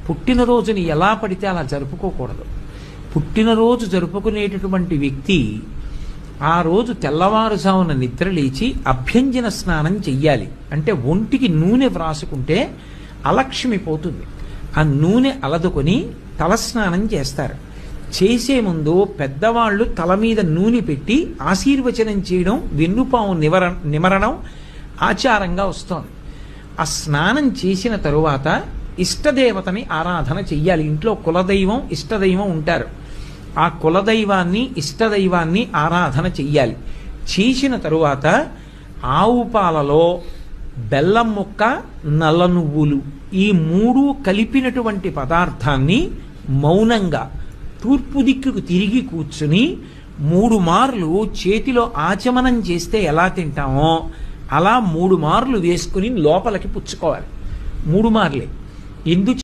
పుట్టినరోజుని ఎలా పడితే అలా జరుపుకోకూడదు. పుట్టినరోజు జరుపుకునేటటువంటి వ్యక్తి ఆ రోజు తెల్లవారుజామున నిద్ర లేచి అభ్యంజన స్నానం చెయ్యాలి. అంటే ఒంటికి నూనె వ్రాసుకుంటే అలక్ష్మి పోతుంది. ఆ నూనె అలదుకొని తలస్నానం చేస్తారు. చేసే ముందు పెద్దవాళ్ళు తల మీద నూనె పెట్టి ఆశీర్వచనం చేయడం, వెన్నుపాము నిమరణం ఆచారంగా వస్తోంది. ఆ స్నానం చేసిన తరువాత ఇష్టదేవతని ఆరాధన చెయ్యాలి. ఇంట్లో కులదైవం ఇష్టదైవం ఉంటారు. ఆ కులదైవాన్ని ఇష్టదైవాన్ని ఆరాధన చెయ్యాలి. చేసిన తరువాత ఆవు పాలలో బెల్లం ముక్క, నల్ల నువ్వులు ఈ మూడు కలిపినటువంటి పదార్థాన్ని మౌనంగా తూర్పు దిక్కుకు తిరిగి కూర్చుని 3 మార్లు చేతిలో ఆచమనం చేస్తే ఎలా తింటామో అలా 3 మార్లు వేసుకుని లోపలికి పుచ్చుకోవాలి. 3 మార్లే. ఎందుకు